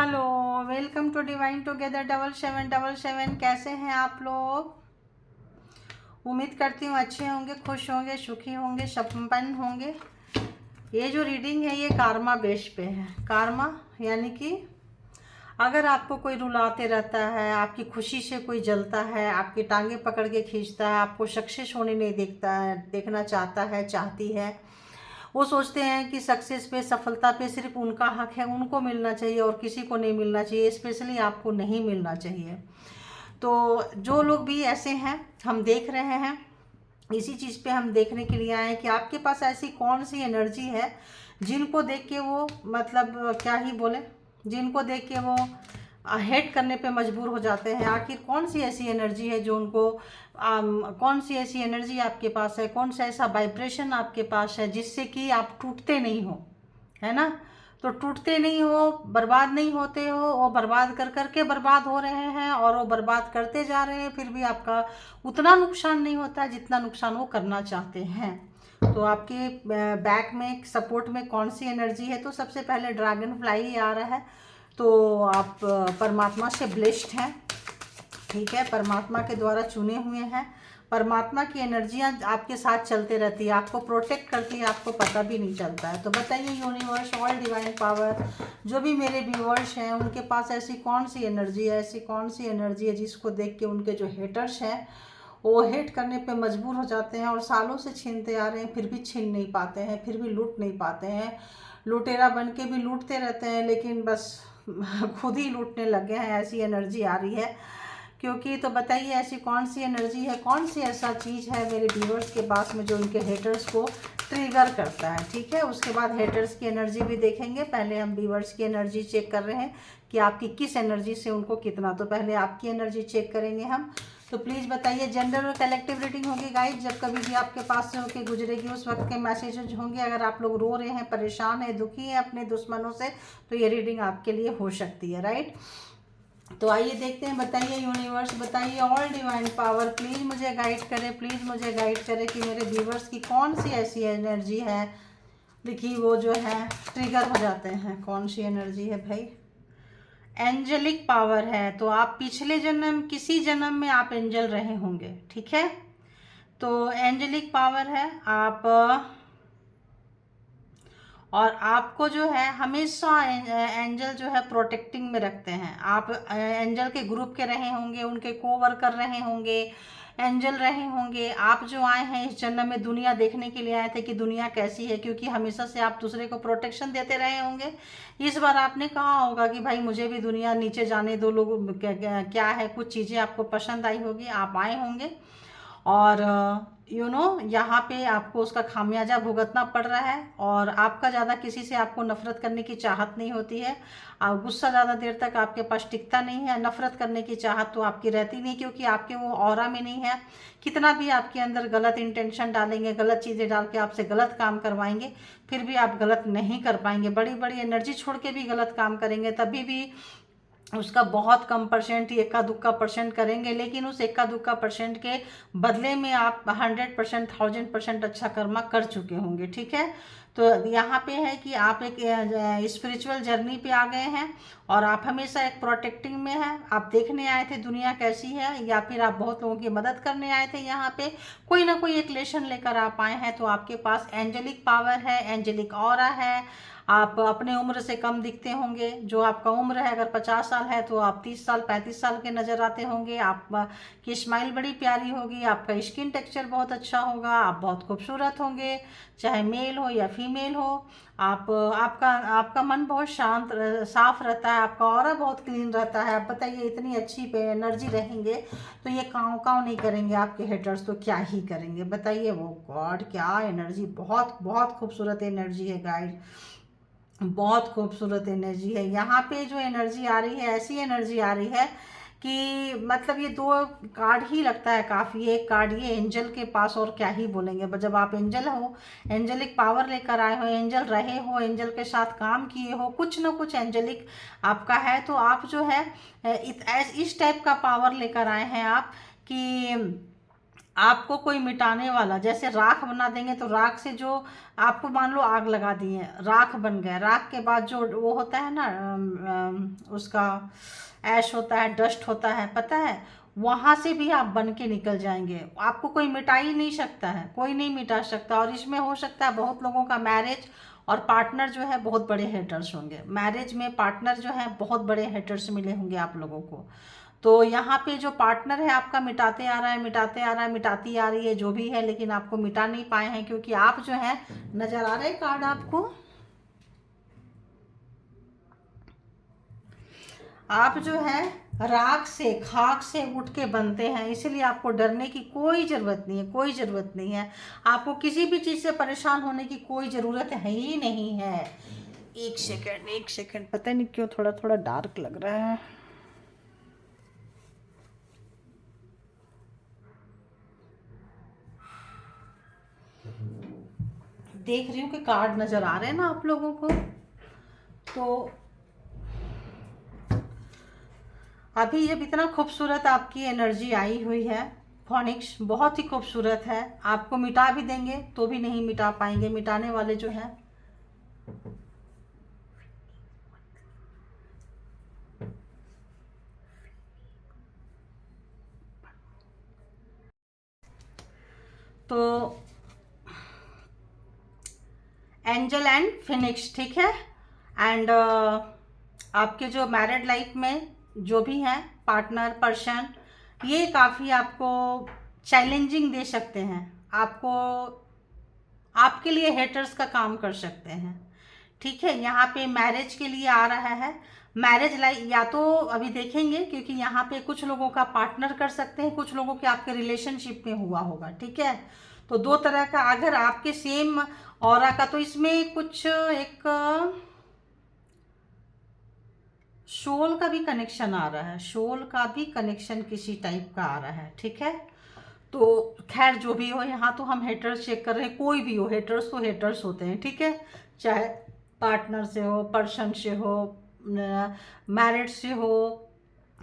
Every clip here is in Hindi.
Hello, welcome to divine together 7777। कैसे हैं आप लोग? उम्मीद करती हूँ अच्छे होंगे, खुश होंगे, सुखी होंगे, संपन्न होंगे। ये जो रीडिंग है ये कार्मा बेस पे है। कार्मा यानी कि अगर आपको कोई रुलाते रहता है, आपकी खुशी से कोई जलता है, आपकी टांगे पकड़ के खींचता है, आपको सक्सेस होने नहीं देखता है, देखना चाहता है, चाहती है, वो सोचते हैं कि सक्सेस पे, सफलता पे सिर्फ उनका हक है, उनको मिलना चाहिए और किसी को नहीं मिलना चाहिए, स्पेशली आपको नहीं मिलना चाहिए। तो जो लोग भी ऐसे हैं, हम देख रहे हैं, इसी चीज़ पे हम देखने के लिए आए हैं कि आपके पास ऐसी कौन सी एनर्जी है जिनको देख के वो मतलब क्या ही बोले, जिनको देख के वो हेट करने पे मजबूर हो जाते हैं। आखिर कौन सी ऐसी एनर्जी है जो उनको कौन सी ऐसी एनर्जी आपके पास है, कौन सा ऐसा वाइब्रेशन आपके पास है जिससे कि आप टूटते नहीं हो, है ना? तो टूटते नहीं हो, बर्बाद नहीं होते हो, वो बर्बाद कर करके बर्बाद हो रहे हैं और वो बर्बाद करते जा रहे हैं, फिर भी आपका उतना नुकसान नहीं होता जितना नुकसान वो करना चाहते हैं। तो आपके बैक में सपोर्ट में कौन सी एनर्जी है? तो सबसे पहले ड्रैगन फ्लाई आ रहा है। तो आप परमात्मा से ब्लेस्ड हैं, ठीक है, परमात्मा के द्वारा चुने हुए हैं। परमात्मा की एनर्जियाँ आपके साथ चलते रहती है, आपको प्रोटेक्ट करती है, आपको पता भी नहीं चलता है। तो बताइए यूनिवर्स, ऑल डिवाइन पावर, जो भी मेरे व्यूअर्स हैं उनके पास ऐसी कौन सी एनर्जी है, ऐसी कौन सी एनर्जी है जिसको देख के उनके जो हेटर्स हैं वो हेट करने पे मजबूर हो जाते हैं और सालों से छीनते आ रहे हैं, फिर भी छीन नहीं पाते हैं, फिर भी लूट नहीं पाते हैं। लुटेरा बन के भी लूटते रहते हैं लेकिन बस खुद ही लूटने लग गए हैं, ऐसी एनर्जी आ रही है। क्योंकि तो बताइए ऐसी कौन सी एनर्जी है, कौन सी ऐसा चीज़ है मेरे व्यूअर्स के पास में जो उनके हेटर्स को ट्रिगर करता है, ठीक है। उसके बाद हेटर्स की एनर्जी भी देखेंगे। पहले हम व्यूअर्स की एनर्जी चेक कर रहे हैं कि आपकी किस एनर्जी से उनको कितना। तो पहले आपकी एनर्जी चेक करेंगे हम। तो प्लीज़ बताइए, जेंडर और कलेक्टिव रीडिंग होगी गाइड। जब कभी भी आपके पास से होके गुजरेगी उस वक्त के मैसेजेज होंगे। अगर आप लोग रो रहे हैं, परेशान हैं, दुखी हैं अपने दुश्मनों से, तो ये रीडिंग आपके लिए हो सकती है, राइट। तो आइए देखते हैं। बताइए यूनिवर्स, बताइए ऑल डिवाइन पावर, प्लीज़ मुझे गाइड करें, प्लीज़ मुझे गाइड करें कि मेरे व्यूवर्स की कौन सी ऐसी एनर्जी है, देखिए वो जो है ट्रिगर हो जाते हैं। कौन सी एनर्जी है भाई? एंजेलिक पावर है। तो आप पिछले जन्म, किसी जन्म में आप एंजल रहे होंगे, ठीक है। तो एंजेलिक पावर है आप, और आपको जो है हमेशा एंजल जो है प्रोटेक्टिंग में रखते हैं। आप एंजल के ग्रुप के रहे होंगे, उनके कोवर्कर रहे होंगे, एंजल रहे होंगे। आप जो आए हैं इस जन्म में दुनिया देखने के लिए आए थे कि दुनिया कैसी है, क्योंकि हमेशा से आप दूसरे को प्रोटेक्शन देते रहे होंगे। इस बार आपने कहा होगा कि भाई मुझे भी दुनिया नीचे जाने दो, लोग क्या है, कुछ चीज़ें आपको पसंद आई होगी, आप आए होंगे और यहाँ पे आपको उसका खामियाजा भुगतना पड़ रहा है। और आपका ज़्यादा किसी से आपको नफरत करने की चाहत नहीं होती है। गुस्सा ज़्यादा देर तक आपके पास टिकता नहीं है। नफरत करने की चाहत तो आपकी रहती नहीं, क्योंकि आपके वो ऑरा में नहीं है। कितना भी आपके अंदर गलत इंटेंशन डालेंगे, गलत चीज़ें डाल के आपसे गलत काम करवाएंगे, फिर भी आप गलत नहीं कर पाएंगे। बड़ी बड़ी एनर्जी छोड़ के भी गलत काम करेंगे, तभी भी उसका बहुत कम परसेंट ही, इक्का दुक्का परसेंट करेंगे, लेकिन उस इक्का दुक्का परसेंट के बदले में आप 100%, 1000% अच्छा कर्मा कर चुके होंगे, ठीक है। तो यहाँ पे है कि आप एक स्पिरिचुअल जर्नी पे आ गए हैं और आप हमेशा एक प्रोटेक्टिंग में हैं। आप देखने आए थे दुनिया कैसी है, या फिर आप बहुत लोगों की मदद करने आए थे। यहाँ पे कोई ना कोई एक लेसन लेकर आप आए हैं। तो आपके पास एंजेलिक पावर है, एंजेलिक ऑरा है। आप अपने उम्र से कम दिखते होंगे। जो आपका उम्र है, अगर 50 साल है तो आप 30 साल 35 साल के नज़र आते होंगे। आप की स्माइल बड़ी प्यारी होगी, आपका स्किन टेक्सचर बहुत अच्छा होगा, आप बहुत खूबसूरत होंगे, चाहे मेल हो या फीमेल हो। आपका मन बहुत शांत साफ रहता है, आपका ऑरा बहुत क्लीन रहता है। आप बताइए, इतनी अच्छी पे एनर्जी रहेंगे तो ये काँव काँव नहीं करेंगे आपके हेटर्स, तो क्या ही करेंगे बताइए। वो गॉड, क्या एनर्जी, बहुत बहुत खूबसूरत एनर्जी है गाइड, बहुत खूबसूरत एनर्जी है। यहाँ पे जो एनर्जी आ रही है, ऐसी एनर्जी आ रही है कि मतलब ये दो कार्ड ही लगता है काफ़ी। एक कार्ड ये एंजल के पास, और क्या ही बोलेंगे। जब आप एंजल हो, एंजलिक पावर लेकर आए हो, एंजल रहे हो, एंजल के साथ काम किए हो, कुछ ना कुछ एंजलिक आपका है, तो आप जो है इस टाइप का पावर लेकर आए हैं आप कि आपको कोई मिटाने वाला, जैसे राख बना देंगे तो राख से जो आपको मान लो आग लगा दी है, राख बन गया, राख के बाद जो वो होता है ना उसका ऐश होता है, डस्ट होता है, पता है, वहाँ से भी आप बन के निकल जाएंगे। आपको कोई मिटा ही नहीं सकता है, कोई नहीं मिटा सकता। और इसमें हो सकता है बहुत लोगों का मैरिज और पार्टनर जो है बहुत बड़े हेटर्स होंगे, मैरिज में पार्टनर जो है बहुत बड़े हेटर्स मिले होंगे आप लोगों को। तो यहाँ पे जो पार्टनर है आपका मिटाते आ रहा है, मिटाते आ रहा है, मिटाती आ रही है, जो भी है, लेकिन आपको मिटा नहीं पाए हैं, क्योंकि आप जो है, नजर आ रहे कार्ड आपको, आप जो है राख से, खाक से उठ के बनते हैं, इसलिए आपको डरने की कोई ज़रूरत नहीं है, कोई ज़रूरत नहीं है। आपको किसी भी चीज़ से परेशान होने की कोई ज़रूरत है ही नहीं है। एक सेकंड, एक सेकंड, पता नहीं क्यों थोड़ा थोड़ा डार्क लग रहा है। देख रही हूँ कि कार्ड नज़र आ रहे हैं ना आप लोगों को। तो अभी जब इतना खूबसूरत आपकी एनर्जी आई हुई है, फोनिक्स बहुत ही खूबसूरत है, आपको मिटा भी देंगे तो भी नहीं मिटा पाएंगे, मिटाने वाले जो है तो एंजल एंड फिनिक्स, ठीक है। एंड आपके जो मैरिड लाइफ में जो भी हैं पार्टनर पर्सन, ये काफ़ी आपको चैलेंजिंग दे सकते हैं, आपको आपके लिए हेटर्स का काम कर सकते हैं, ठीक है। यहाँ पे मैरिज के लिए आ रहा है, मैरिज लाइफ या तो अभी देखेंगे, क्योंकि यहाँ पे कुछ लोगों का पार्टनर कर सकते हैं, कुछ लोगों के आपके रिलेशनशिप में हुआ होगा, ठीक है। तो दो तरह का, अगर आपके सेम ऑरा का, तो इसमें कुछ एक सोल का भी कनेक्शन आ रहा है, सोल का भी कनेक्शन किसी टाइप का आ रहा है, ठीक है। तो खैर जो भी हो, यहाँ तो हम हेटर्स चेक कर रहे हैं, कोई भी हो, हेटर्स तो हेटर्स होते हैं, ठीक है। चाहे पार्टनर से हो, पर्सन से हो, मैरिड से हो,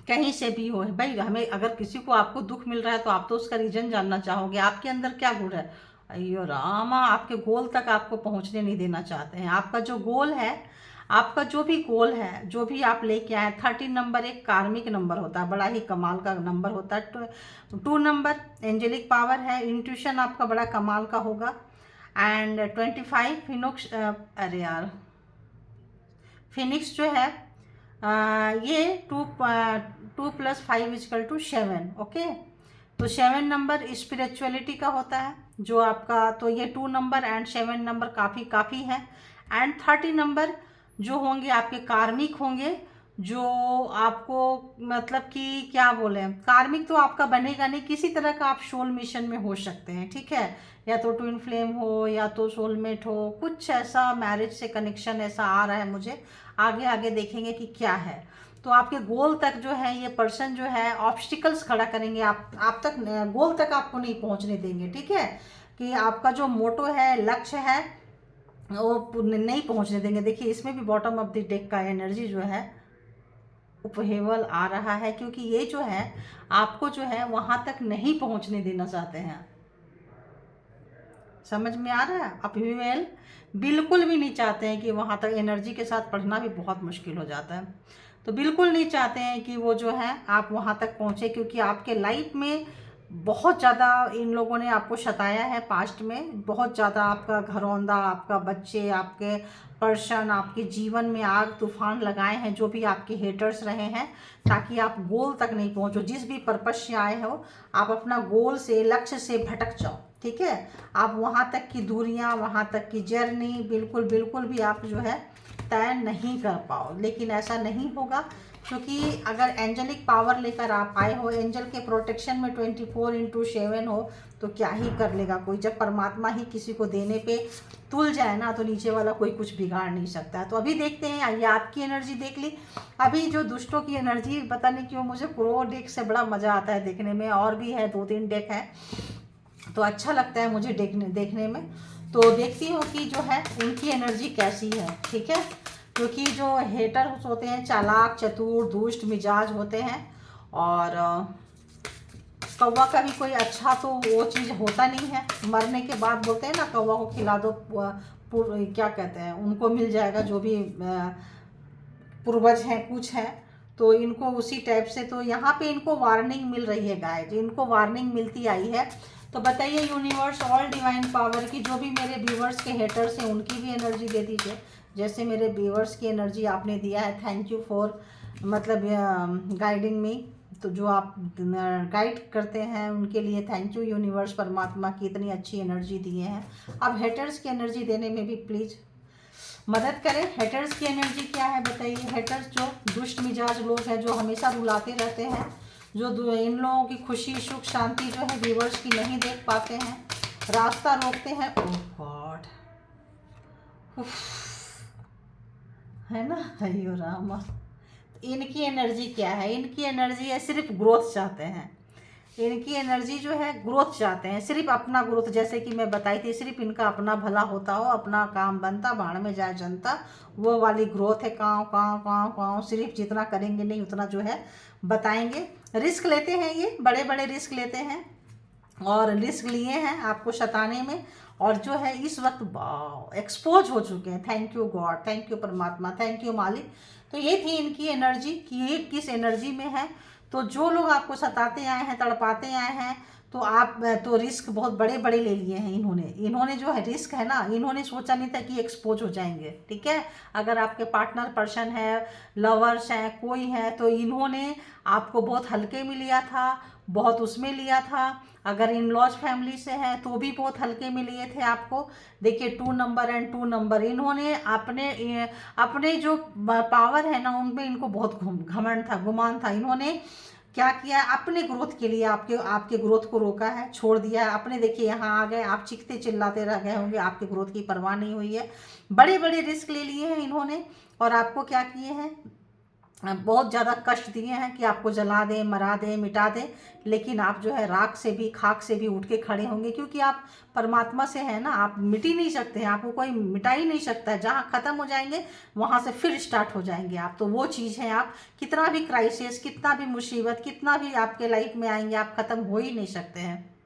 कहीं से भी हो भाई। हमें अगर किसी को आपको दुख मिल रहा है तो आप तो उसका रीजन जानना चाहोगे, आपके अंदर क्या गुण है। अयो रामा, आपके गोल तक आपको पहुंचने नहीं देना चाहते हैं। आपका जो गोल है, आपका जो भी गोल है, जो भी आप लेके आए, 13 नंबर एक कार्मिक नंबर होता है, बड़ा ही कमाल का नंबर होता है। 2 नंबर एंजेलिक पावर है, इंट्यूशन आपका बड़ा कमाल का होगा। एंड 25 फिनोक्स, अरे यार फिनिक्स जो है, ये 2+5=7, ओके। तो 7 नंबर स्पिरिचुअलिटी का होता है जो आपका, तो ये 2 नंबर एंड 7 नंबर काफ़ी है। एंड 30 नंबर जो होंगे आपके कार्मिक होंगे, जो आपको मतलब कि क्या बोले, कार्मिक तो आपका बनेगा नहीं, किसी तरह का आप सोल मिशन में हो सकते हैं, ठीक है। या तो ट्विन फ्लेम हो, या तो सोलमेट हो, कुछ ऐसा मैरिज से कनेक्शन ऐसा आ रहा है मुझे। आगे आगे देखेंगे कि क्या है। तो आपके गोल तक जो है ये पर्सन जो है ऑब्स्टिकल्स खड़ा करेंगे, आप तक गोल तक आपको नहीं पहुंचने देंगे, ठीक है। कि आपका जो मोटो है, लक्ष्य है, वो नहीं पहुंचने देंगे। देखिए इसमें भी बॉटम ऑफ द डेक का एनर्जी जो है उपहेवल आ रहा है, क्योंकि ये जो है आपको जो है वहां तक नहीं पहुंचने देना चाहते हैं। समझ में आ रहा है, अपहेवल बिल्कुल भी नहीं चाहते हैं कि वहां तक, एनर्जी के साथ पढ़ना भी बहुत मुश्किल हो जाता है। तो बिल्कुल नहीं चाहते हैं कि वो जो है आप वहां तक पहुंचे, क्योंकि आपके लाइफ में बहुत ज़्यादा इन लोगों ने आपको सताया है पास्ट में, बहुत ज़्यादा आपका घरौंदा, आपका बच्चे, आपके पर्सन, आपके जीवन में आग तूफान लगाए हैं, जो भी आपके हेटर्स रहे हैं, ताकि आप गोल तक नहीं पहुंचो। जिस भी पर्पस से आए हो, आप अपना गोल से, लक्ष्य से भटक जाओ, ठीक है। आप वहाँ तक की दूरियाँ, वहाँ तक की जर्नी बिल्कुल बिल्कुल भी आप जो है तय नहीं कर पाओ। लेकिन ऐसा नहीं होगा, क्योंकि अगर एंजलिक पावर लेकर आप आए हो, एंजल के प्रोटेक्शन में 24/7 हो, तो क्या ही कर लेगा कोई। जब परमात्मा ही किसी को देने पे तुल जाए ना, तो नीचे वाला कोई कुछ बिगाड़ नहीं सकता है। तो अभी देखते हैं, ये आपकी एनर्जी देख ली। अभी जो दुष्टों की एनर्जी, पता नहीं क्यों मुझे क्रो डेक से बड़ा मज़ा आता है देखने में, और भी है 2-3 डेक है, तो अच्छा लगता है मुझे देखने में। तो देखती हूँ कि जो है उनकी एनर्जी कैसी है, ठीक है। क्योंकि जो हेटर्स होते हैं चालाक, चतुर, दुष्ट मिजाज होते हैं, और कौवा का भी कोई अच्छा तो वो चीज़ होता नहीं है। मरने के बाद बोलते हैं ना कौवा को खिला दो, क्या कहते हैं, उनको मिल जाएगा जो भी पूर्वज हैं कुछ है, तो इनको उसी टाइप से। तो यहाँ पे इनको वार्निंग मिल रही है गाइस, इनको वार्निंग मिलती आई है। तो बताइए यूनिवर्स ऑल डिवाइन पावर की जो भी मेरे व्यूवर्स के हेटर्स हैं उनकी भी एनर्जी दे दीजिए। जैसे मेरे व्यूवर्स की एनर्जी आपने दिया है, थैंक यू फॉर मतलब गाइडिंग मी। तो जो आप गाइड करते हैं उनके लिए थैंक यू यूनिवर्स परमात्मा की इतनी अच्छी एनर्जी दिए हैं। अब हेटर्स की एनर्जी देने में भी प्लीज़ मदद करें। हेटर्स की एनर्जी क्या है बताइए। हेटर्स जो दुष्ट मिजाज लोग हैं, जो हमेशा रुलाते रहते हैं, जो इन लोगों की खुशी सुख शांति जो है व्यूवर्स की नहीं देख पाते हैं, रास्ता रोकते हैं। ओह गॉड, है ना, अयो रामा। इनकी एनर्जी क्या है, इनकी एनर्जी है सिर्फ ग्रोथ चाहते हैं। इनकी एनर्जी जो है ग्रोथ चाहते हैं, सिर्फ अपना ग्रोथ। जैसे कि मैं बताई थी, सिर्फ इनका अपना भला होता हो, अपना काम बनता, भाड़ में जाए जनता, वो वाली ग्रोथ है। काँव काँव काँव काँव, सिर्फ जितना करेंगे नहीं उतना जो है बताएंगे। रिस्क लेते हैं, ये बड़े बड़े रिस्क लेते हैं और रिस्क लिए हैं आपको सताने में। और जो है इस वक्त एक्सपोज हो चुके हैं। Thank you God, thank you परमात्मा, थैंक यू मालिक। तो ये थी इनकी एनर्जी कि ये किस एनर्जी में है। तो जो लोग आपको सताते आए हैं, तड़पाते आए हैं, तो आप तो रिस्क बहुत बड़े बड़े ले लिए हैं इन्होंने जो है रिस्क है ना, इन्होंने सोचा नहीं था कि एक्सपोज हो जाएंगे। ठीक है, अगर आपके पार्टनर पर्सन है, लवर्स हैं, कोई है, तो इन्होंने आपको बहुत हल्के में लिया था, बहुत उसमें लिया था। अगर इन लॉज फैमिली से हैं तो भी बहुत हल्के में लिए थे आपको। देखिए 2 नंबर एंड 2 नंबर, इन्होंने अपने जो पावर है ना उनमें इनको बहुत घमंड था, गुमान था। इन्होंने क्या किया, अपने ग्रोथ के लिए आपके ग्रोथ को रोका है, छोड़ दिया है। अपने देखिए यहाँ आ गए, आप चीखते चिल्लाते रह गए होंगे, आपके ग्रोथ की परवाह नहीं हुई है। बड़े बड़े रिस्क ले लिए हैं इन्होंने और आपको क्या किए हैं, बहुत ज़्यादा कष्ट दिए हैं कि आपको जला दें, मरा दें, मिटा दें। लेकिन आप जो है राख से भी, खाक से भी उठ के खड़े होंगे, क्योंकि आप परमात्मा से हैं ना, आप मिट ही नहीं सकते हैं, आपको कोई मिटा ही नहीं सकता है। जहाँ ख़त्म हो जाएंगे वहाँ से फिर स्टार्ट हो जाएंगे आप। तो वो चीज़ है, आप कितना भी क्राइसिस, कितना भी मुसीबत, कितना भी आपके लाइफ में आएंगे, आप ख़त्म हो ही नहीं सकते हैं।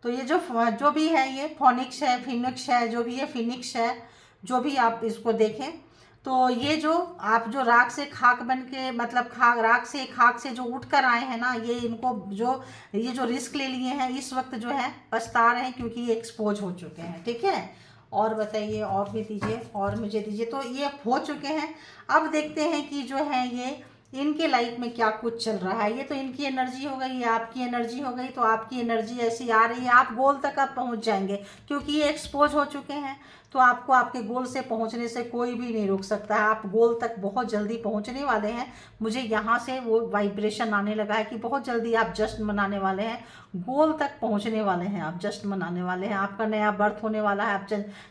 तो ये जो भी है, ये फोनिक्स है, फिनिक्स है, जो भी है फिनिक्स है, जो भी आप इसको देखें। तो ये जो आप जो राख से खाक बन के, मतलब राख से जो उठ कर आए हैं ना, ये जो रिस्क ले लिए हैं इस वक्त जो है पछता रहे हैं, क्योंकि ये एक्सपोज हो चुके हैं। ठीक है, और बताइए, और भी दीजिए, और मुझे दीजिए। तो ये हो चुके हैं। अब देखते हैं कि जो है ये इनके लाइफ में क्या कुछ चल रहा है। ये तो इनकी एनर्जी हो गई, ये आपकी एनर्जी हो गई। तो आपकी एनर्जी ऐसी आ रही है, आप गोल तक आप पहुंच जाएंगे, क्योंकि ये एक्सपोज हो चुके हैं। तो आपको आपके गोल से पहुंचने से कोई भी नहीं रोक सकता है। आप गोल तक बहुत जल्दी पहुंचने वाले हैं। मुझे यहाँ से वो वाइब्रेशन आने लगा है कि बहुत जल्दी आप जश्न मनाने वाले हैं, गोल तक पहुंचने वाले हैं, आप जश्न मनाने वाले हैं। आपका नया बर्थ होने वाला है। आप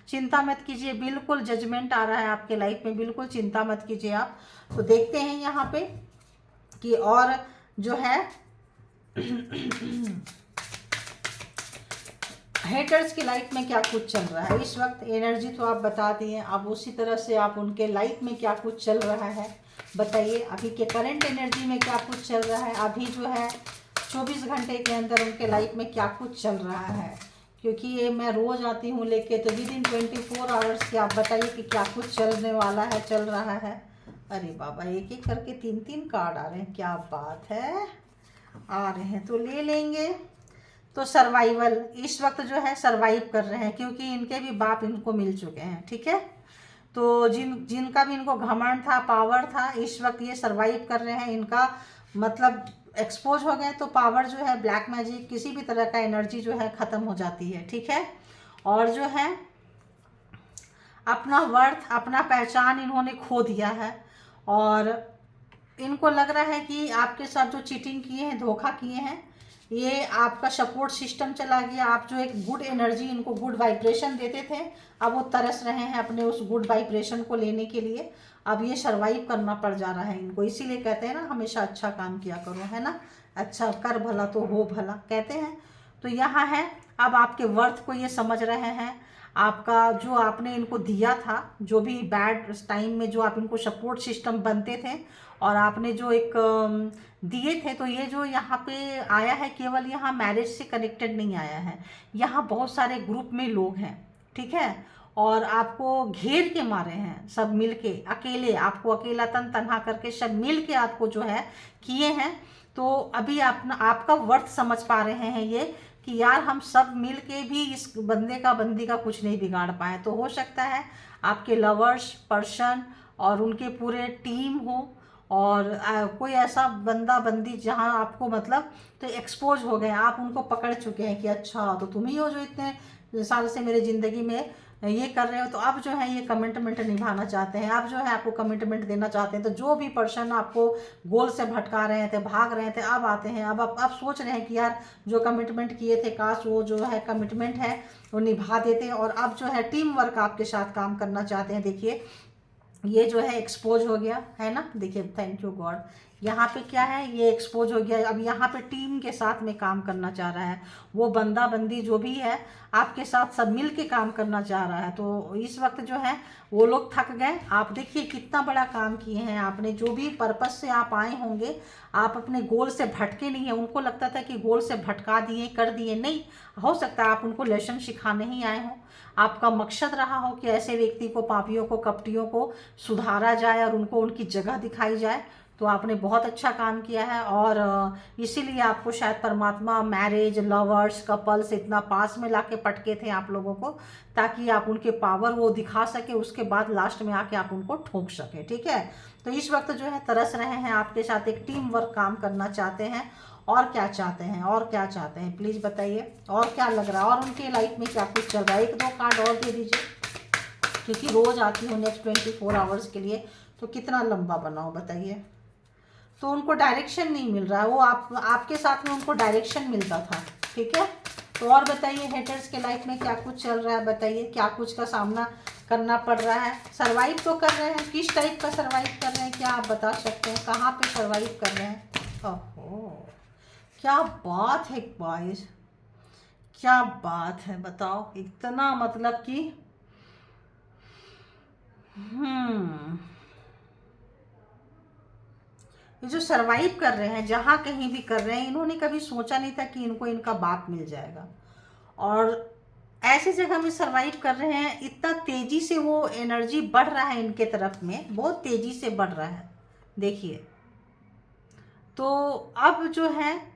चिंता मत कीजिए, बिल्कुल जजमेंट आ रहा है आपके लाइफ में, बिल्कुल चिंता मत कीजिए आप। तो देखते हैं यहाँ पे कि और जो है हेटर्स की लाइफ में क्या कुछ चल रहा है इस वक्त। एनर्जी तो आप बता दिए, अब उसी तरह से आप उनके लाइफ में क्या कुछ चल रहा है बताइए। अभी के करंट एनर्जी में क्या कुछ चल रहा है, अभी जो है 24 घंटे के अंदर उनके लाइफ में क्या कुछ चल रहा है। क्योंकि ये मैं रोज़ आती हूँ लेके, तो विद इन 24 आवर्स की आप बताइए कि क्या कुछ चलने वाला है, चल रहा है। अरे बाबा, एक एक करके 3-3 कार्ड आ रहे हैं, क्या बात है, आ रहे हैं तो ले लेंगे। तो सर्वाइवल, इस वक्त जो है सर्वाइव कर रहे हैं, क्योंकि इनके भी बाप इनको मिल चुके हैं। ठीक है, तो जिनका भी इनको घमंड था, पावर था, इस वक्त ये सर्वाइव कर रहे हैं। इनका मतलब एक्सपोज हो गए तो पावर जो है, ब्लैक मैजिक, किसी भी तरह का एनर्जी जो है ख़त्म हो जाती है। ठीक है, और जो है अपना वर्थ, अपना पहचान इन्होंने खो दिया है। और इनको लग रहा है कि आपके साथ जो चीटिंग किए हैं, धोखा किए हैं, ये आपका सपोर्ट सिस्टम चला गया। आप जो एक गुड एनर्जी, इनको गुड वाइब्रेशन देते थे, अब वो तरस रहे हैं अपने उस गुड वाइब्रेशन को लेने के लिए। अब ये सर्वाइव करना पड़ जा रहा है इनको। इसीलिए कहते हैं ना, हमेशा अच्छा काम किया करो, है ना, अच्छा कर भला तो हो भला, कहते हैं। तो यहाँ है अब आपके वर्थ को ये समझ रहे हैं। आपका जो आपने इनको दिया था, जो भी बैड टाइम में जो आप इनको सपोर्ट सिस्टम बनते थे और आपने जो एक दिए थे, तो ये जो यहाँ पे आया है केवल यहाँ मैरिज से कनेक्टेड नहीं आया है, यहाँ बहुत सारे ग्रुप में लोग हैं, ठीक है, और आपको घेर के मारे हैं सब मिलके, अकेले आपको अकेला तन तनहा करके सब मिल के आपको जो है किए हैं। तो अभी आपका वर्थ समझ पा रहे हैं ये कि यार हम सब मिल के भी इस बंदी का कुछ नहीं बिगाड़ पाए। तो हो सकता है आपके लवर्स पर्सन और उनके पूरे टीम हो और कोई ऐसा बंदा बंदी जहां आपको मतलब तो एक्सपोज हो गए, आप उनको पकड़ चुके हैं कि अच्छा तो तुम ही हो जो इतने साल से मेरे ज़िंदगी में ये कर रहे हो। तो अब जो है ये कमिटमेंट निभाना चाहते हैं, अब जो है आपको कमिटमेंट देना चाहते हैं। तो जो भी पर्सन आपको गोल से भटका रहे थे, भाग रहे थे, अब आते हैं, अब सोच रहे हैं कि यार जो कमिटमेंट किए थे काश वो जो है कमिटमेंट है वो निभा देते हैं। और अब जो है टीम वर्क आपके साथ काम करना चाहते हैं। देखिए ये जो है एक्सपोज हो गया है ना, देखिए थैंक यू गॉड, यहाँ पे क्या है ये एक्सपोज हो गया। अब यहाँ पे टीम के साथ में काम करना चाह रहा है, वो बंदा बंदी जो भी है आपके साथ सब मिल के काम करना चाह रहा है। तो इस वक्त जो है वो लोग थक गए। आप देखिए कितना बड़ा काम किए हैं आपने, जो भी पर्पस से आप आए होंगे, आप अपने गोल से भटके नहीं है। उनको लगता था कि गोल से भटका दिए कर दिए, नहीं हो सकता आप उनको लेसन सिखाने ही आए हों। आपका मकसद रहा हो कि ऐसे व्यक्ति को, पापियों को, कपटियों को सुधारा जाए और उनको उनकी जगह दिखाई जाए। तो आपने बहुत अच्छा काम किया है और इसीलिए आपको शायद परमात्मा मैरिज, लवर्स, कपल्स इतना पास में लाके पटके थे आप लोगों को, ताकि आप उनके पावर वो दिखा सके, उसके बाद लास्ट में आके आप उनको ठोक सके, ठीक है। तो इस वक्त जो है तरस रहे हैं आपके साथ, एक टीम वर्क काम करना चाहते हैं। और क्या चाहते हैं, और क्या चाहते हैं प्लीज़ बताइए, और क्या लग रहा है, और उनके लाइफ में क्या कुछ चल रहा है। एक दो कार्ड और दे दीजिए, क्योंकि रोज़ आती हूँ नेक्स्ट 24 आवर्स के लिए, तो कितना लंबा बनाओ बताइए। तो उनको डायरेक्शन नहीं मिल रहा है, वो आपके साथ में उनको डायरेक्शन मिलता था, ठीक है। तो और बताइए हेटर्स के लाइफ में क्या कुछ चल रहा है, बताइए क्या कुछ का सामना करना पड़ रहा है। सर्वाइव तो कर रहे हैं, किस टाइप का सर्वाइव कर रहे हैं, क्या आप बता सकते हैं, कहाँ पे सर्वाइव कर रहे हैं। ओहो क्या बात है गाइस, क्या बात है, बताओ इतना मतलब कि ये जो सरवाइव कर रहे हैं, जहाँ कहीं भी कर रहे हैं, इन्होंने कभी सोचा नहीं था कि इनको इनका बाप मिल जाएगा। और ऐसी जगह में सरवाइव कर रहे हैं, इतना तेजी से वो एनर्जी बढ़ रहा है इनके तरफ में, बहुत तेजी से बढ़ रहा है देखिए। तो अब जो है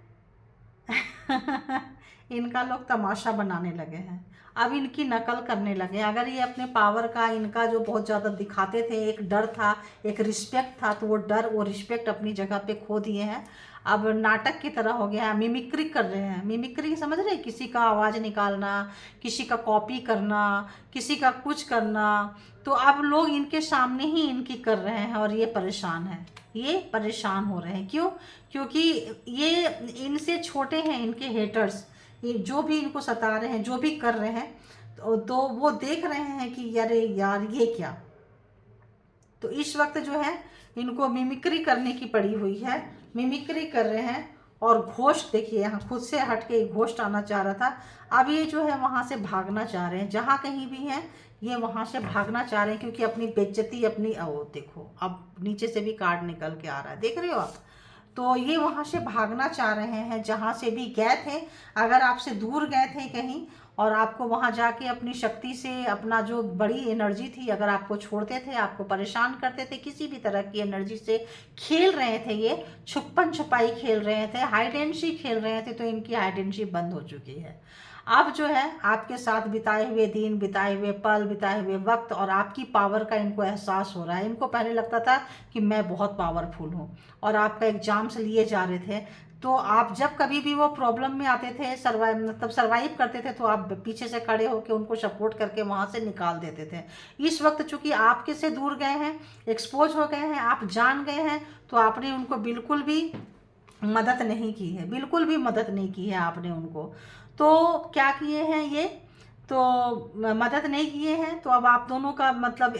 इनका लोग तमाशा बनाने लगे हैं, अब इनकी नकल करने लगे। अगर ये अपने पावर का इनका जो बहुत ज़्यादा दिखाते थे, एक डर था, एक रिस्पेक्ट था, तो वो डर वो रिस्पेक्ट अपनी जगह पे खो दिए हैं। अब नाटक की तरह हो गया है, मिमिक्री कर रहे हैं। मिमिक्री समझ रहे हैं, किसी का आवाज़ निकालना, किसी का कॉपी करना, किसी का कुछ करना। तो अब लोग इनके सामने ही इनकी कर रहे हैं और ये परेशान है, ये परेशान हो रहे हैं। क्यों? क्योंकि ये इनसे छोटे हैं, इनके हेटर्स, ये जो भी इनको सता रहे हैं, जो भी कर रहे हैं, तो वो देख रहे हैं कि अरे यार ये क्या। तो इस वक्त जो है इनको मिमिक्री करने की पड़ी हुई है, मिमिक्री कर रहे हैं। और घोस्ट देखिए, यहाँ खुद से हट के घोस्ट आना चाह रहा था, अब ये जो है वहाँ से भागना चाह रहे हैं। जहाँ कहीं भी हैं ये वहाँ से भागना चाह रहे हैं, क्योंकि अपनी बेइज्जती अपनी, ओ देखो अब नीचे से भी कार्ड निकल के आ रहा है, देख रहे हो आप। तो ये वहाँ से भागना चाह रहे हैं, जहाँ से भी गए थे। अगर आपसे दूर गए थे कहीं और आपको वहाँ जाके अपनी शक्ति से, अपना जो बड़ी एनर्जी थी, अगर आपको छोड़ते थे, आपको परेशान करते थे, किसी भी तरह की एनर्जी से खेल रहे थे, ये छुपन छुपाई खेल रहे थे, हाइड एंड सीक खेल रहे थे, तो इनकी हाइड एंड सीक बंद हो चुकी है। अब जो है आपके साथ बिताए हुए दिन, बिताए हुए पल, बिताए हुए वक्त और आपकी पावर का इनको एहसास हो रहा है। इनको पहले लगता था कि मैं बहुत पावरफुल हूँ और आपका एग्जाम्स लिए जा रहे थे, तो आप जब कभी भी वो प्रॉब्लम में आते थे, मतलब सर्वाइव करते थे, तो आप पीछे से खड़े होकर उनको सपोर्ट करके वहाँ से निकाल देते थे। इस वक्त चूंकि आपके से दूर गए हैं, एक्सपोज हो गए हैं, आप जान गए हैं, तो आपने उनको बिल्कुल भी मदद नहीं की है, बिल्कुल भी मदद नहीं की है आपने उनको। तो क्या किए हैं ये, तो मदद नहीं किए हैं। तो अब आप दोनों का मतलब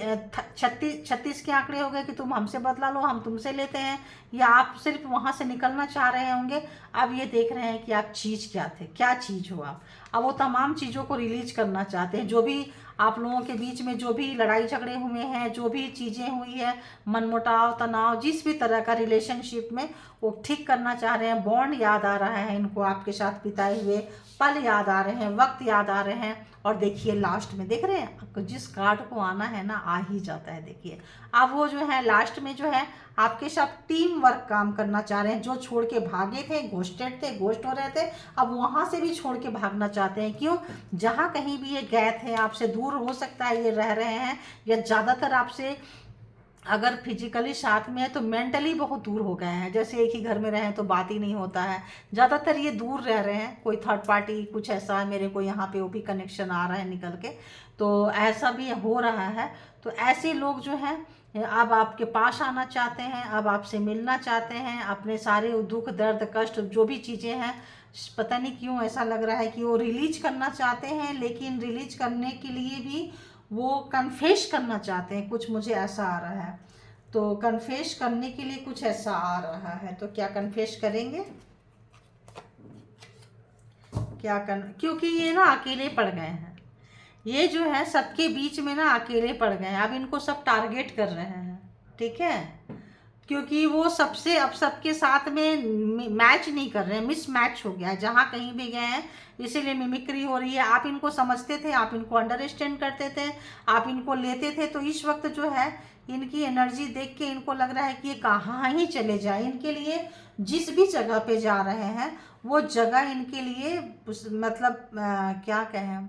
36 के आंकड़े हो गए कि तुम हमसे बदला लो, हम तुमसे लेते हैं, या आप सिर्फ वहाँ से निकलना चाह रहे होंगे। अब ये देख रहे हैं कि आप चीज़ क्या थे, क्या चीज़ हो आप। अब वो तमाम चीज़ों को रिलीज करना चाहते हैं, जो भी आप लोगों के बीच में जो भी लड़ाई झगड़े हुए हैं, जो भी चीज़ें हुई है, मनमुटाव, तनाव, जिस भी तरह का रिलेशनशिप में, वो ठीक करना चाह रहे हैं। बॉन्ड याद आ रहा है इनको, आपके साथ बिताए हुए पल याद आ रहे हैं, वक्त याद आ रहे हैं। और देखिए लास्ट में देख रहे हैं, आपको जिस कार्ड को आना है ना, आ ही जाता है। देखिए अब वो जो है लास्ट में जो है आपके साथ टीम वर्क काम करना चाह रहे हैं। जो छोड़ के भागे थे, घोस्टेड थे, घोस्ट हो रहे थे, अब वहाँ से भी छोड़ के भागना चाहते हैं। क्यों? जहाँ कहीं भी ये गए थे, आपसे दूर हो सकता है ये रह रहे हैं, या ज़्यादातर आपसे अगर फिजिकली साथ में है तो मेंटली बहुत दूर हो गए हैं। जैसे एक ही घर में रहें तो बात ही नहीं होता है, ज़्यादातर ये दूर रह रहे हैं। कोई थर्ड पार्टी कुछ ऐसा है, मेरे को यहाँ पे वो भी कनेक्शन आ रहा है निकल के, तो ऐसा भी हो रहा है। तो ऐसे लोग जो हैं अब आपके पास आना चाहते हैं, अब आपसे मिलना चाहते हैं, अपने सारे दुख दर्द कष्ट जो भी चीज़ें हैं, पता नहीं क्यों ऐसा लग रहा है कि वो रिलीज करना चाहते हैं। लेकिन रिलीज करने के लिए भी वो कन्फेस करना चाहते हैं, कुछ मुझे ऐसा आ रहा है। तो कन्फेस करने के लिए कुछ ऐसा आ रहा है, तो क्या कन्फेस करेंगे? क्योंकि ये ना अकेले पड़ गए हैं, ये जो है सबके बीच में ना अकेले पड़ गए हैं। अब इनको सब टारगेट कर रहे हैं, ठीक है, क्योंकि वो सबसे अब सबके साथ में मैच नहीं कर रहे हैं, मिस मैच हो गया है जहाँ कहीं भी गए हैं, इसीलिए मिमिक्री हो रही है। आप इनको समझते थे, आप इनको अंडरस्टैंड करते थे, आप इनको लेते थे, तो इस वक्त जो है इनकी एनर्जी देख के इनको लग रहा है कि ये कहाँ ही चले जाए। इनके लिए जिस भी जगह पे जा रहे हैं वो जगह इनके लिए मतलब क्या कहें,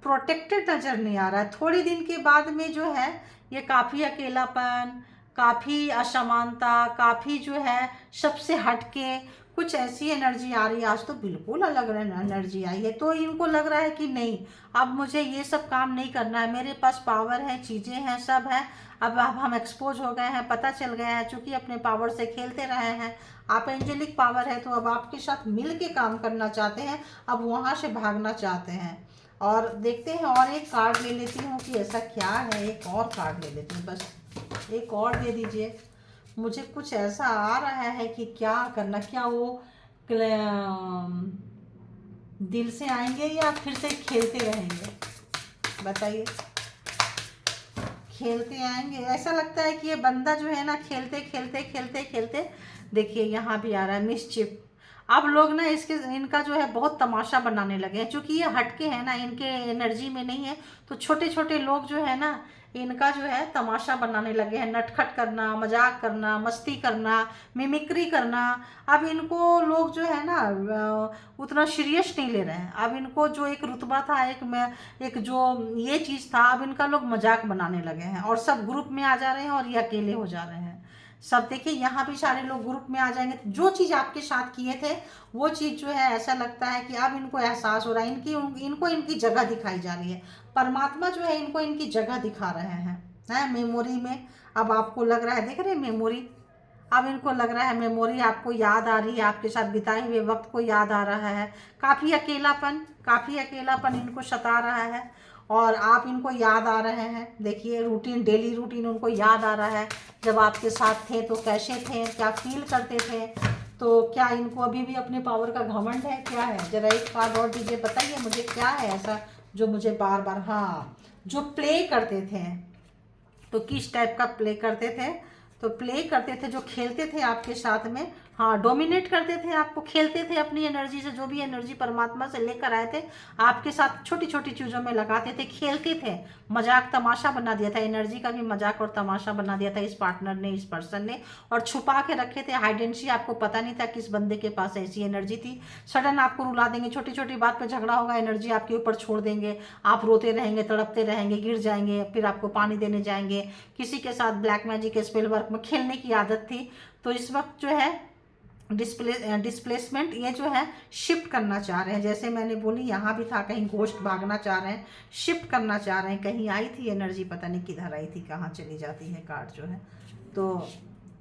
प्रोटेक्टेड नज़र नहीं आ रहा है। थोड़ी दिन के बाद में जो है ये काफ़ी अकेलापन, काफ़ी असमानता, काफ़ी जो है सबसे हटके कुछ ऐसी एनर्जी आ रही है। आज तो बिल्कुल अलग एनर्जी आई है, तो इनको लग रहा है कि नहीं, अब मुझे ये सब काम नहीं करना है, मेरे पास पावर है, चीज़ें हैं, सब है। अब हम एक्सपोज हो गए हैं, पता चल गया है, चूँकि अपने पावर से खेलते रहे हैं, आप एंजेलिक पावर है, तो अब आपके साथ मिल के काम करना चाहते हैं, अब वहाँ से भागना चाहते हैं। और देखते हैं, और एक कार्ड ले लेती हूँ कि ऐसा क्या है। एक और कार्ड ले लेती हूँ, बस एक और दे दीजिए। मुझे कुछ ऐसा आ रहा है कि क्या करना, क्या वो दिल से आएंगे या फिर से खेलते रहेंगे, बताइए। खेलते आएंगे, ऐसा लगता है कि ये बंदा जो है ना खेलते खेलते खेलते खेलते, देखिए यहाँ भी आ रहा है मिसचिप। अब लोग ना इनका जो है बहुत तमाशा बनाने लगे हैं, क्योंकि ये हटके हैं ना, इनके एनर्जी में नहीं है, तो छोटे छोटे लोग जो है ना इनका जो है तमाशा बनाने लगे हैं, नटखट करना, मजाक करना, मस्ती करना, मिमिक्री करना। अब इनको लोग जो है ना उतना सीरियस नहीं ले रहे हैं। अब इनको जो एक रुतबा था, एक जो ये चीज़ था, अब इनका लोग मजाक बनाने लगे हैं, और सब ग्रुप में आ जा रहे हैं और ये अकेले हो जा रहे हैं। सब देखिए यहाँ भी सारे लोग ग्रुप में आ जाएंगे। जो चीज़ आपके साथ किए थे वो चीज़ जो है ऐसा लगता है कि अब इनको एहसास हो रहा है, इनको इनकी जगह दिखाई जा रही है। परमात्मा जो है इनको इनकी जगह दिखा रहे हैं मेमोरी में। अब आपको लग रहा है, देख रहे हैं मेमोरी, अब इनको लग रहा है मेमोरी आपको याद आ रही है, आपके साथ बिताए हुए वक्त को याद आ रहा है। काफ़ी अकेलापन इनको सता रहा है, और आप इनको याद आ रहे हैं। देखिए रूटीन, डेली रूटीन उनको याद आ रहा है, जब आपके साथ थे तो कैसे थे, क्या फील करते थे। तो क्या इनको अभी भी अपने पावर का घमंड है, क्या है? जरा एक कार्ड और दीजिए, बताइए मुझे क्या है ऐसा जो मुझे बार बार, हाँ, जो प्ले करते थे, तो किस टाइप का प्ले करते थे? तो प्ले करते थे, जो खेलते थे आपके साथ में, हाँ, डोमिनेट करते थे आपको, खेलते थे अपनी एनर्जी से, जो भी एनर्जी परमात्मा से लेकर आए थे आपके साथ छोटी छोटी चीज़ों में लगाते थे, खेलते थे, मजाक तमाशा बना दिया था, एनर्जी का भी मजाक और तमाशा बना दिया था इस पार्टनर ने, इस पर्सन ने, और छुपा के रखे थे हाइडेंसी। आपको पता नहीं था किस बंदे के पास ऐसी एनर्जी थी। सडन आपको रुला देंगे, छोटी छोटी बात पे झगड़ा होगा, एनर्जी आपके ऊपर छोड़ देंगे, आप रोते रहेंगे, तड़पते रहेंगे, गिर जाएंगे, फिर आपको पानी देने जाएंगे। किसी के साथ ब्लैक मैजिक स्पेल वर्क में खेलने की आदत थी। तो इस वक्त जो है डिस्प्लेसमेंट, ये जो है शिफ्ट करना चाह रहे हैं। जैसे मैंने बोली यहाँ भी था, कहीं घोस्ट भागना चाह रहे हैं, शिफ्ट करना चाह रहे हैं। कहीं आई थी एनर्जी, पता नहीं किधर आई थी, कहाँ चली जाती है कार्ड जो है। तो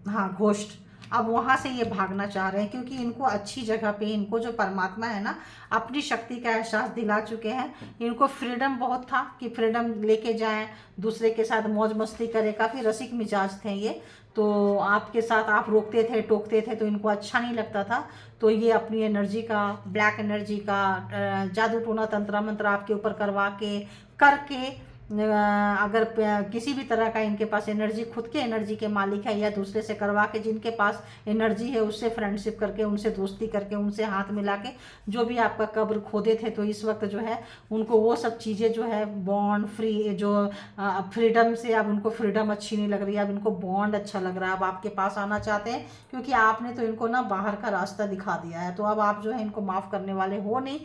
हाँ, घोस्ट, अब वहाँ से ये भागना चाह रहे हैं, क्योंकि इनको अच्छी जगह पे, इनको जो परमात्मा है ना अपनी शक्ति का एहसास दिला चुके हैं। इनको फ्रीडम बहुत था कि फ्रीडम लेके जाएं, दूसरे के साथ मौज मस्ती करें, काफ़ी रसिक मिजाज थे ये। तो आपके साथ आप रोकते थे, टोकते थे तो इनको अच्छा नहीं लगता था। तो ये अपनी एनर्जी का, ब्लैक एनर्जी का जादू टोना तंत्र मंत्र आपके ऊपर करवा के, करके, अगर किसी भी तरह का इनके पास एनर्जी, खुद के एनर्जी के मालिक है या दूसरे से करवा के, जिनके पास एनर्जी है उससे फ्रेंडशिप करके, उनसे दोस्ती करके, उनसे हाथ मिला के, जो भी आपका कब्र खोदे थे, तो इस वक्त जो है उनको वो सब चीज़ें जो है बॉन्ड फ्री, जो फ्रीडम से अब उनको फ्रीडम अच्छी नहीं लग रही है, अब इनको बॉन्ड अच्छा लग रहा है, अब आपके पास आना चाहते हैं, क्योंकि आपने तो इनको ना बाहर का रास्ता दिखा दिया है। तो अब आप जो है इनको माफ़ करने वाले हो नहीं।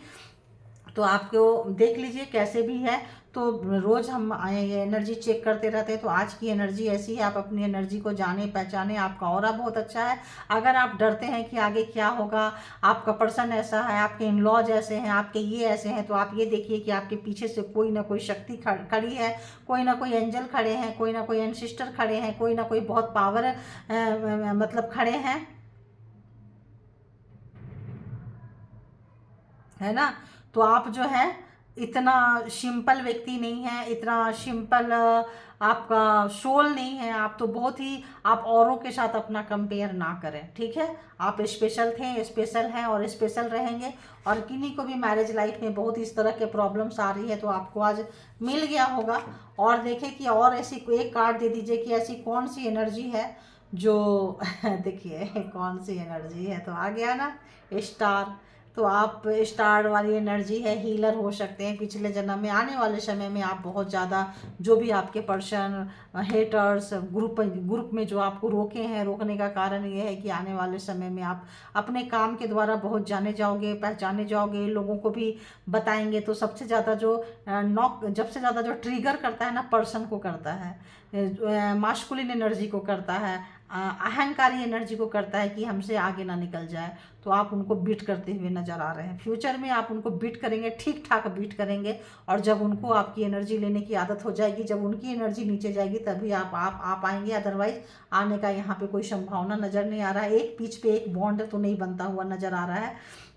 तो आपको देख लीजिए कैसे भी है। तो रोज़ हम ये एनर्जी चेक करते रहते हैं, तो आज की एनर्जी ऐसी है, आप अपनी एनर्जी को जाने पहचाने, आपका ऑरा बहुत अच्छा है। अगर आप डरते हैं कि आगे क्या होगा, आपका पर्सन ऐसा है, आपके इन लॉज ऐसे हैं, आपके ये ऐसे हैं, तो आप ये देखिए कि आपके पीछे से कोई ना कोई शक्ति खड़ी है, कोई ना कोई एंजल खड़े हैं, कोई ना कोई एनसिस्टर खड़े हैं, कोई ना कोई बहुत पावर मतलब खड़े हैं, है ना। तो आप जो है इतना सिंपल व्यक्ति नहीं है, इतना सिंपल आपका सोल नहीं है। आप तो बहुत ही, आप औरों के साथ अपना कंपेयर ना करें, ठीक है। आप स्पेशल थे, स्पेशल हैं और स्पेशल रहेंगे। और किन्हीं को भी मैरिज लाइफ में बहुत इस तरह के प्रॉब्लम्स आ रही है, तो आपको आज मिल गया होगा। और देखें कि और ऐसी एक कार्ड दे दीजिए कि ऐसी कौन सी एनर्जी है जो देखिए कौन सी एनर्जी है, तो आ गया ना स्टार। तो आप स्टार वाली एनर्जी है, हीलर हो सकते हैं पिछले जन्म में। आने वाले समय में आप बहुत ज़्यादा, जो भी आपके पर्सन, हेटर्स, ग्रुप में जो आपको रोके हैं, रोकने का कारण ये है कि आने वाले समय में आप अपने काम के द्वारा बहुत जाने जाओगे, पहचाने जाओगे, लोगों को भी बताएंगे। तो सबसे ज़्यादा जो नॉक, सबसे ज़्यादा जो ट्रिगर करता है ना, पर्सन को करता है, मास्कुलिन एनर्जी को करता है, अहंकारी एनर्जी को करता है कि हमसे आगे ना निकल जाए। तो आप उनको बीट करते हुए नज़र आ रहे हैं। फ्यूचर में आप उनको बीट करेंगे, ठीक ठाक बीट करेंगे। और जब उनको आपकी एनर्जी लेने की आदत हो जाएगी, जब उनकी एनर्जी नीचे जाएगी, तभी आप आ पाएंगे। अदरवाइज आने का यहाँ पे कोई संभावना नज़र नहीं आ रहा है। एक पीच पे एक बॉन्ड तो नहीं बनता हुआ नज़र आ रहा है,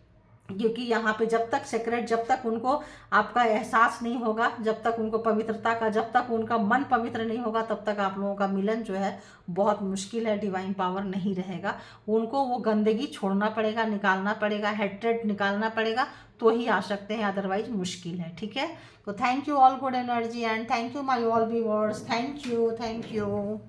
क्योंकि यहाँ पे जब तक सेक्रेट, जब तक उनको आपका एहसास नहीं होगा, जब तक उनको पवित्रता का, जब तक उनका मन पवित्र नहीं होगा, तब तक आप लोगों का मिलन जो है बहुत मुश्किल है। डिवाइन पावर नहीं रहेगा। उनको वो गंदगी छोड़ना पड़ेगा, निकालना पड़ेगा, हेट्रेड निकालना पड़ेगा, तो ही आ सकते हैं, अदरवाइज मुश्किल है, ठीक है। तो thank you all good energy and thank you my all viewers. Thank you, thank you.